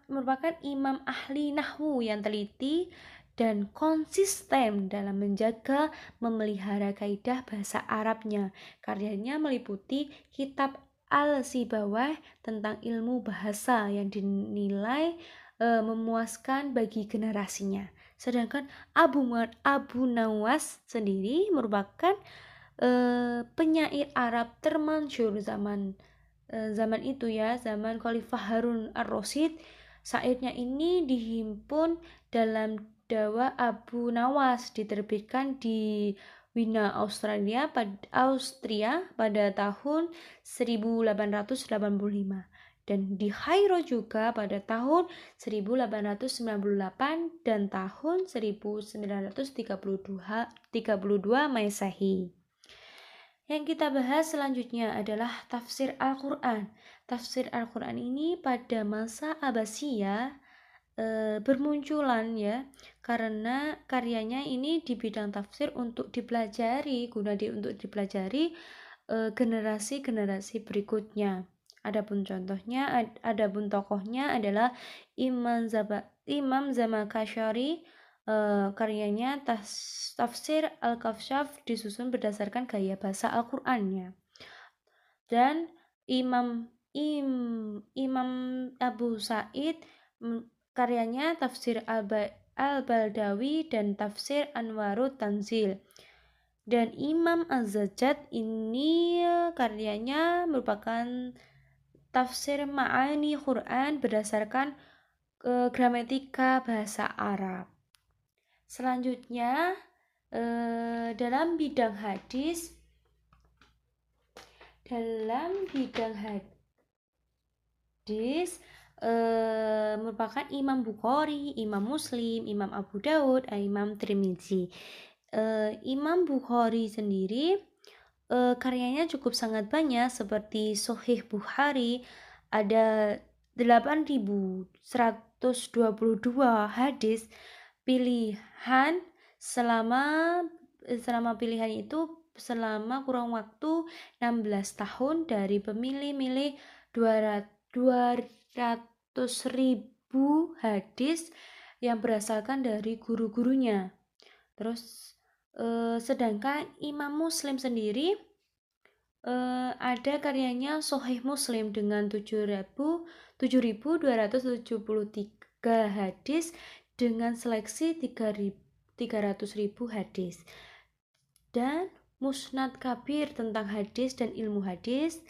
merupakan imam ahli nahwu yang teliti dan konsisten dalam menjaga memelihara kaidah bahasa Arabnya. Karyanya meliputi kitab Al-Sibawayh tentang ilmu bahasa yang dinilai memuaskan bagi generasinya. Sedangkan Abu Nawas sendiri merupakan penyair Arab termasyhur zaman itu ya, zaman Khalifah Harun Ar-Rasyid. Syairnya ini dihimpun dalam Dawa Abu Nawas, diterbitkan di Wina, Austria pada tahun 1885. Dan di Kairo juga pada tahun 1898 dan tahun 1932 Masehi. Yang kita bahas selanjutnya adalah tafsir Al-Quran. Tafsir Al-Quran ini pada masa Abbasiyah bermunculan ya, karena karyanya ini di bidang tafsir untuk dipelajari, untuk dipelajari generasi-generasi berikutnya. Adapun tokohnya adalah Imam Zamakhsyari. Karyanya tafsir Al-Kashaf disusun berdasarkan gaya bahasa Al-Qur'annya. Dan Imam Abu Sa'id karyanya tafsir Al-Baldawi dan tafsir Anwarut Tanzil. Dan Imam Az-Zajjaj ini karyanya merupakan tafsir Ma'ani Quran berdasarkan gramatika bahasa Arab. Selanjutnya dalam bidang hadis merupakan Imam Bukhari, Imam Muslim, Imam Abu Daud, Imam Tirmidzi. Imam Bukhari sendiri karyanya cukup sangat banyak, seperti Sahih Bukhari ada 8.122 hadis pilihan selama pilihan itu selama kurang waktu 16 tahun dari pemilih 200.000 hadis yang berasalkan dari guru-gurunya. Terus sedangkan Imam Muslim sendiri ada karyanya Sahih Muslim dengan 7.273 hadis dengan seleksi 300.000 hadis. Dan Musnad Kabir tentang hadis dan ilmu hadis,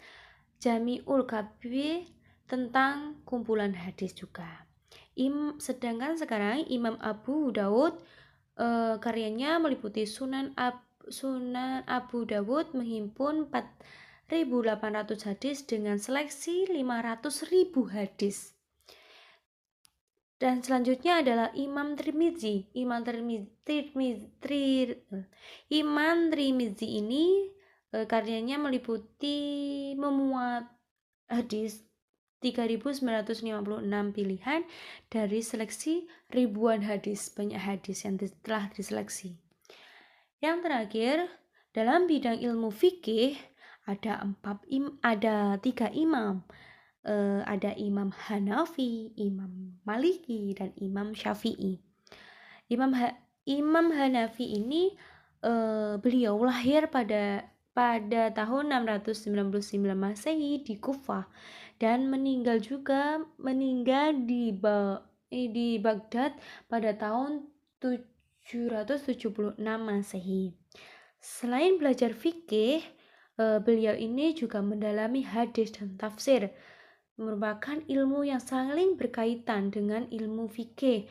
Jami'ul Kabir tentang kumpulan hadis juga. Sedangkan sekarang Imam Abu Daud karyanya meliputi Sunan Abu Dawud menghimpun 4.800 hadis dengan seleksi 500.000 hadis. Dan selanjutnya adalah Imam Tirmidzi. Imam Tirmidzi ini karyanya memuat hadis 3.956 pilihan dari seleksi ribuan hadis, banyak hadis yang telah diseleksi. Yang terakhir, dalam bidang ilmu fikih ada 3 imam. Ada Imam Hanafi, Imam Maliki, dan Imam Syafi'i. Imam Hanafi ini beliau lahir pada tahun 699 Masehi di Kufah dan meninggal di Baghdad pada tahun 776 Masehi. Selain belajar fikih, beliau ini juga mendalami hadis dan tafsir, merupakan ilmu yang saling berkaitan dengan ilmu fikih.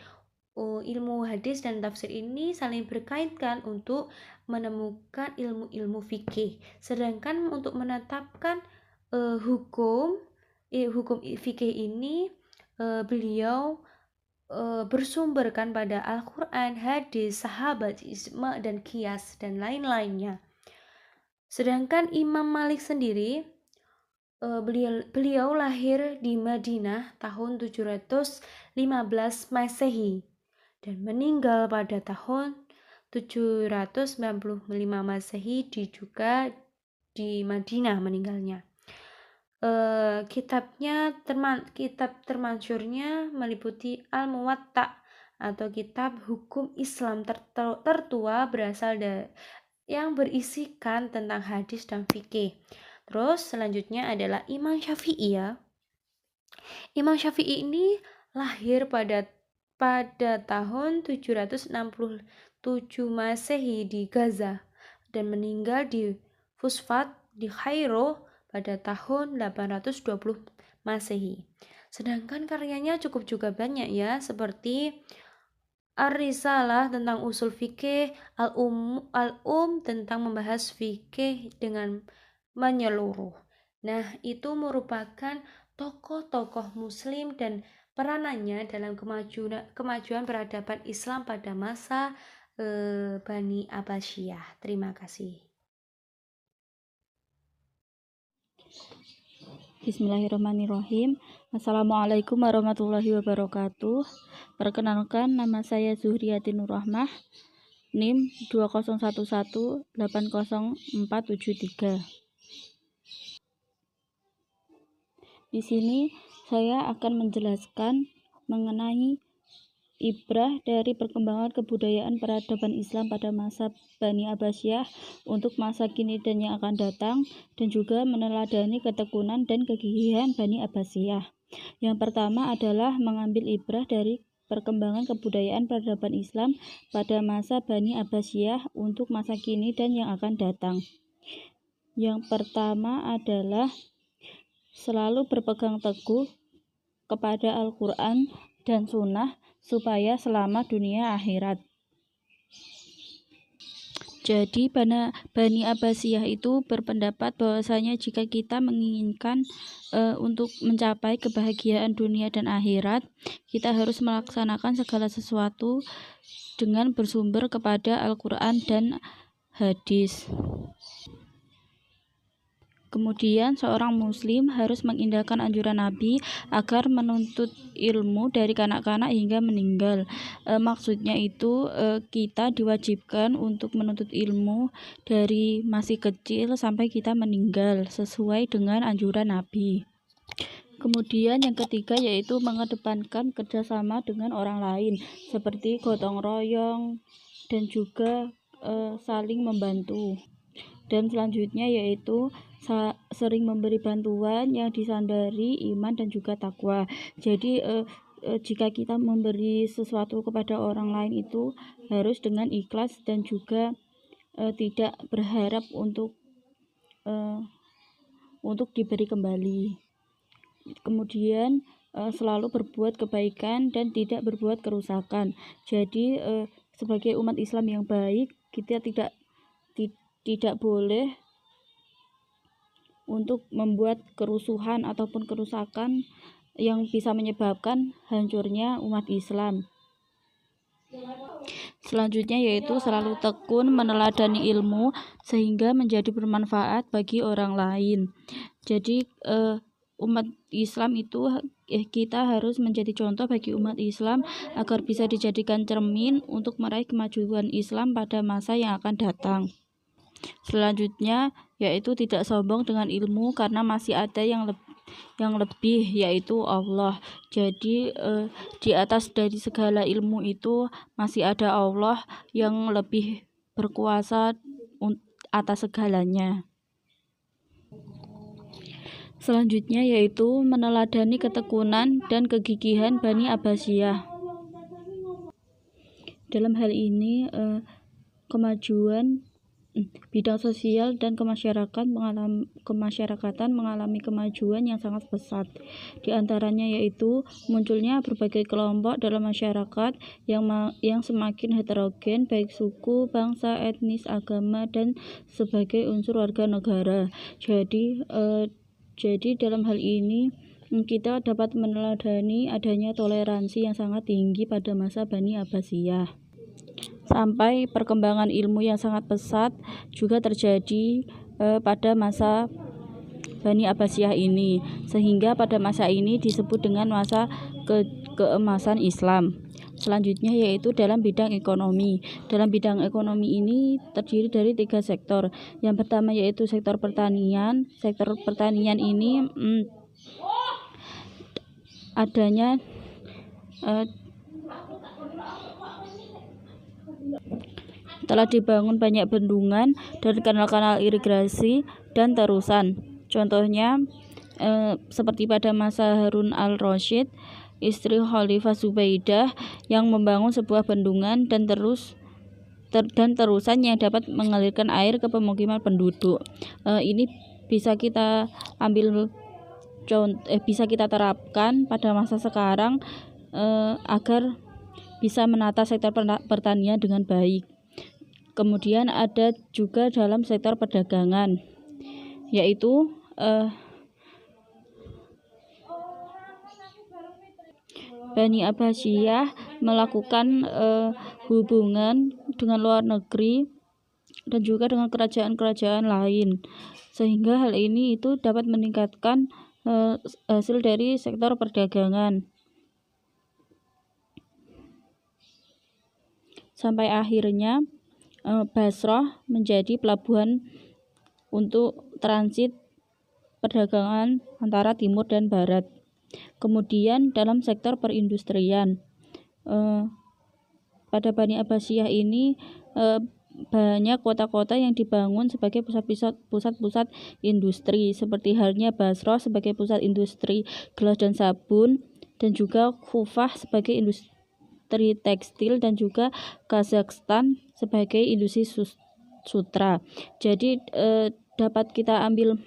Ilmu hadis dan tafsir ini saling berkaitan untuk menemukan ilmu-ilmu fikih. Sedangkan untuk menetapkan hukum fikih ini, beliau bersumberkan pada Al-Quran, hadis, sahabat, ijma, dan qiyas, dan lain-lainnya. Sedangkan Imam Malik sendiri, beliau lahir di Madinah tahun 715 Masehi dan meninggal pada tahun 795 Masehi juga di Madinah meninggalnya. Kitab termasyhurnya meliputi Al-Muwatta atau kitab hukum Islam tertua berasal dari yang berisikan tentang hadis dan fikih. Terus selanjutnya adalah Imam Syafi'i ya. Imam Syafi'i ini lahir pada tahun 767 Masehi di Gaza dan meninggal di Fusfat di Kairo pada tahun 820 Masehi. Sedangkan karyanya cukup juga banyak ya, seperti Ar-Risalah tentang usul fikih, Al-Um tentang membahas fikih dengan menyeluruh. Nah, itu merupakan tokoh-tokoh muslim dan peranannya dalam kemajuan peradaban Islam pada masa Bani Abbasiyah. Terima kasih. Bismillahirrahmanirrahim. Assalamualaikum warahmatullahi wabarakatuh. Perkenalkan, nama saya Zuhriyati Nur Rahmah, NIM 2011800473. Di sini saya akan menjelaskan mengenai ibrah dari perkembangan kebudayaan peradaban Islam pada masa Bani Abbasiyah untuk masa kini dan yang akan datang, dan juga meneladani ketekunan dan kegigihan Bani Abbasiyah. Yang pertama adalah mengambil ibrah dari perkembangan kebudayaan peradaban Islam pada masa Bani Abbasiyah untuk masa kini dan yang akan datang. Yang pertama adalah selalu berpegang teguh kepada Al-Quran dan Sunnah supaya selamat dunia akhirat. Jadi Bani Abbasiyah itu berpendapat bahwasanya jika kita menginginkan untuk mencapai kebahagiaan dunia dan akhirat, kita harus melaksanakan segala sesuatu dengan bersumber kepada Al-Quran dan hadis. Kemudian seorang muslim harus mengindahkan anjuran Nabi agar menuntut ilmu dari kanak-kanak hingga meninggal. Maksudnya itu kita diwajibkan untuk menuntut ilmu dari masih kecil sampai kita meninggal sesuai dengan anjuran Nabi. Kemudian yang ketiga yaitu mengedepankan kerjasama dengan orang lain seperti gotong royong dan juga saling membantu. Dan selanjutnya yaitu sering memberi bantuan yang disandari iman dan juga takwa. Jadi jika kita memberi sesuatu kepada orang lain itu harus dengan ikhlas dan juga tidak berharap untuk diberi kembali. Kemudian selalu berbuat kebaikan dan tidak berbuat kerusakan. Jadi sebagai umat Islam yang baik, kita tidak boleh untuk membuat kerusuhan ataupun kerusakan yang bisa menyebabkan hancurnya umat Islam. Selanjutnya yaitu selalu tekun meneladani ilmu sehingga menjadi bermanfaat bagi orang lain. Jadi umat Islam itu kita harus menjadi contoh bagi umat Islam agar bisa dijadikan cermin untuk meraih kemajuan Islam pada masa yang akan datang. Selanjutnya yaitu tidak sombong dengan ilmu karena masih ada yang lebih yaitu Allah. Jadi di atas dari segala ilmu itu masih ada Allah yang lebih berkuasa atas segalanya. Selanjutnya yaitu meneladani ketekunan dan kegigihan Bani Abbasiyah. Dalam hal ini kemajuan bidang sosial dan kemasyarakatan mengalami kemajuan yang sangat pesat. Di antaranya yaitu munculnya berbagai kelompok dalam masyarakat yang semakin heterogen baik suku, bangsa, etnis, agama dan sebagai unsur warga negara. Jadi dalam hal ini kita dapat meneladani adanya toleransi yang sangat tinggi pada masa Bani Abbasiyah. Sampai perkembangan ilmu yang sangat pesat juga terjadi pada masa Bani Abbasiyah ini, sehingga pada masa ini disebut dengan masa keemasan Islam. Selanjutnya yaitu dalam bidang ekonomi. Dalam bidang ekonomi ini terdiri dari 3 sektor. Yang pertama yaitu sektor pertanian. Sektor pertanian ini adanya telah dibangun banyak bendungan dan kanal-kanal irigasi dan terusan. Contohnya seperti pada masa Harun al-Rasyid, istri Khalifah Zubaidah yang membangun sebuah bendungan dan terusan yang dapat mengalirkan air ke pemukiman penduduk. Ini bisa kita bisa kita terapkan pada masa sekarang agar bisa menata sektor pertanian dengan baik. Kemudian ada juga dalam sektor perdagangan, yaitu Bani Abbasiyah melakukan hubungan dengan luar negeri dan juga dengan kerajaan-kerajaan lain, sehingga hal ini itu dapat meningkatkan hasil dari sektor perdagangan. Sampai akhirnya Basrah menjadi pelabuhan untuk transit perdagangan antara timur dan barat. Kemudian dalam sektor perindustrian, pada Bani Abbasiyah ini banyak kota-kota yang dibangun sebagai pusat-pusat industri, seperti halnya Basrah sebagai pusat industri gelas dan sabun, dan juga Kufah sebagai industri tekstil, dan juga Kazakhstan sebagai industri sutra. Jadi dapat kita ambil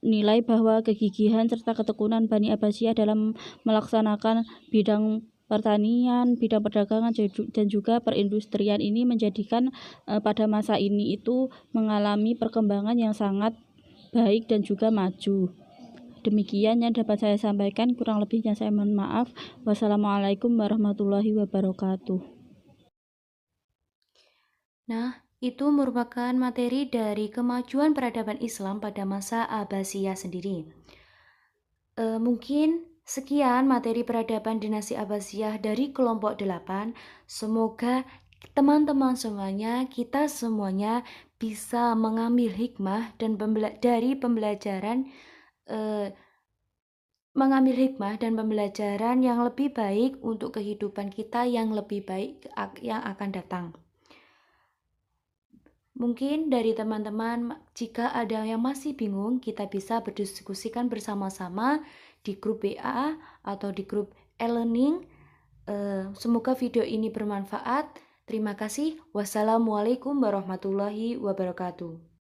nilai bahwa kegigihan serta ketekunan Bani Abbasiyah dalam melaksanakan bidang pertanian, bidang perdagangan dan juga perindustrian ini menjadikan pada masa ini itu mengalami perkembangan yang sangat baik dan juga maju. Demikian yang dapat saya sampaikan, kurang lebihnya saya mohon maaf. Wassalamualaikum warahmatullahi wabarakatuh. Nah, itu merupakan materi dari kemajuan peradaban Islam pada masa Abbasiyah sendiri. Mungkin sekian materi peradaban dinasti Abbasiyah dari kelompok 8. Semoga teman-teman semuanya, kita semuanya bisa mengambil hikmah dan pembelajaran yang lebih baik untuk kehidupan kita yang lebih baik yang akan datang. Mungkin dari teman-teman, jika ada yang masih bingung, kita bisa berdiskusikan bersama-sama di grup WA atau di grup e-learning. Semoga video ini bermanfaat. Terima kasih. Wassalamualaikum warahmatullahi wabarakatuh.